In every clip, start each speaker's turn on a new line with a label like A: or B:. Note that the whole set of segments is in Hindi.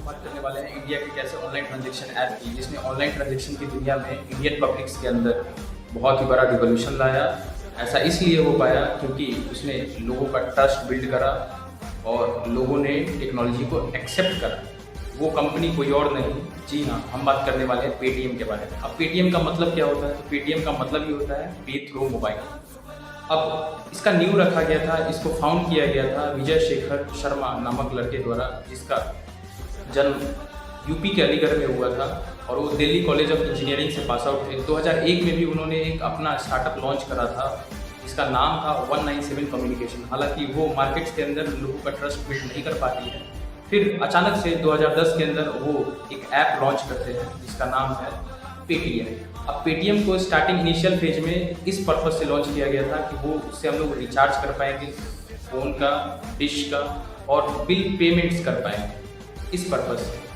A: बात करने वाले हैं इंडिया के कैसे ऑनलाइन ट्रांजैक्शन ऐप की, जिसने ऑनलाइन ट्रांजैक्शन की दुनिया में इंडियन पब्लिक्स के अंदर बहुत ही बड़ा रिवॉल्यूशन लाया। ऐसा इसलिए हो पाया क्योंकि उसने लोगों का ट्रस्ट बिल्ड करा और लोगों ने टेक्नोलॉजी को एक्सेप्ट करा। वो कंपनी कोई और नहीं, जी हाँ, हम बात करने वाले हैं पेटीएम के बारे में। अब पेटीएम का मतलब क्या होता है? तो पेटीएम का मतलब ही होता है पे थ्रू मोबाइल। अब इसका न्यू रखा गया था, इसको फाउंड किया गया था विजय शेखर शर्मा नामक लड़के द्वारा, जिसका जन्म यूपी के अलीगढ़ में हुआ था और वो दिल्ली कॉलेज ऑफ इंजीनियरिंग से पास आउट थे। 2001 में भी उन्होंने एक अपना स्टार्टअप लॉन्च करा था जिसका नाम था 197 कम्युनिकेशन। हालांकि वो मार्केट्स के अंदर लोगों का ट्रस्ट बिल्ड नहीं कर पाती है। फिर अचानक से 2010 के अंदर वो एक ऐप लॉन्च करते हैं जिसका नाम है पेटीएम। अब पेटीएम को स्टार्टिंग इनिशियल फेज में इस पर्पज से लॉन्च किया गया था कि वो उससे हम लोग रिचार्ज कर पाएंगे फ़ोन का, डिश का और बिल पेमेंट्स कर पाएंगे, इस पर्पज से।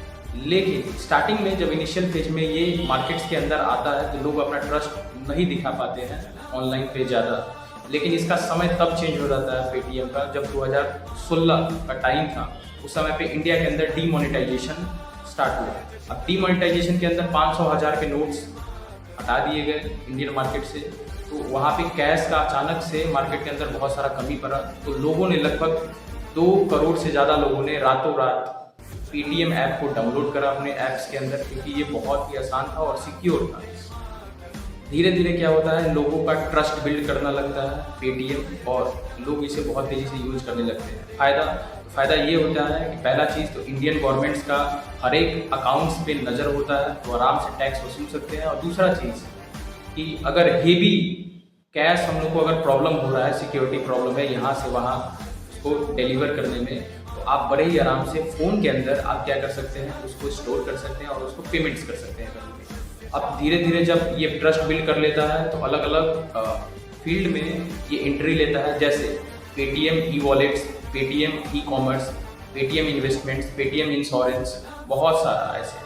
A: लेकिन स्टार्टिंग में जब इनिशियल फेज में ये मार्केट्स के अंदर आता है तो लोग अपना ट्रस्ट नहीं दिखा पाते हैं ऑनलाइन पे ज़्यादा। लेकिन इसका समय तब चेंज हो जाता है पेटीएम का जब 2016 का टाइम था। उस समय पे इंडिया के अंदर डीमोनेटाइजेशन स्टार्ट हुआ। अब डीमोनेटाइजेशन के अंदर 500,000 के नोट्स हटा दिए गए इंडियन मार्केट से, तो वहाँ पे कैश का अचानक से मार्केट के अंदर बहुत सारा कमी पड़ा। तो लोगों ने लगभग 2 करोड़ से ज़्यादा लोगों ने रातों रात पेटीएम ऐप को डाउनलोड करा अपने ऐप्स के अंदर, क्योंकि ये बहुत ही आसान था और सिक्योर था। धीरे धीरे क्या होता है, लोगों का ट्रस्ट बिल्ड करना लगता है पेटीएम और लोग इसे बहुत तेज़ी से यूज करने लगते हैं। फ़ायदा ये होता है कि पहला चीज़ तो इंडियन गवर्नमेंट्स का हर एक अकाउंट्स पे नज़र होता है, तो आराम से टैक्स वसूल सकते हैं। और दूसरा चीज़ कि अगर हेवी कैश हम लोग को अगर प्रॉब्लम हो रहा है, सिक्योरिटी प्रॉब्लम है यहाँ से वहाँ उसको डिलीवर करने में, तो आप बड़े ही आराम से फ़ोन के अंदर आप क्या कर सकते हैं, उसको स्टोर कर सकते हैं और उसको पेमेंट्स कर सकते हैं। अब धीरे धीरे जब ये ट्रस्ट बिल्ड कर लेता है तो अलग अलग फील्ड में ये एंट्री लेता है, जैसे Paytm e wallets, Paytm e commerce, Paytm investments, Paytm insurance, बहुत सारा ऐसे।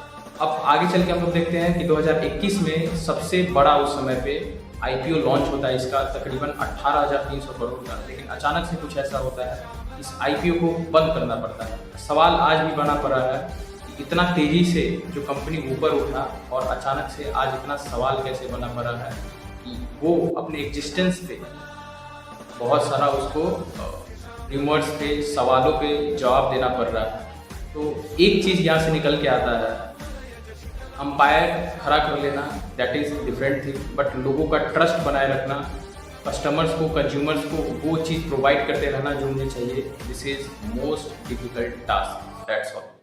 A: अब आगे चल के हम लोग देखते हैं कि 2021 में सबसे बड़ा उस समय पे आईपीओ लॉन्च होता है इसका, तकरीबन 18,300 करोड़ का। लेकिन अचानक से कुछ ऐसा होता है, इस आईपीओ को बंद करना पड़ता है। सवाल आज भी बना पड़ा है कि इतना तेज़ी से जो कंपनी ऊपर उठा और अचानक से आज इतना सवाल कैसे बना पड़ा है कि वो अपने एग्जिस्टेंस पे बहुत सारा उसको र्यूमर्स पे, सवालों पे जवाब देना पड़ रहा है। तो एक चीज़ यहाँ से निकल के आता है, अंपायर खड़ा कर लेना, that is different thing, but लोगों का ट्रस्ट बनाए रखना, कस्टमर्स को, कंज्यूमर्स को वो चीज़ प्रोवाइड करते रहना जो उन्हें चाहिए, this is most difficult task, that's all.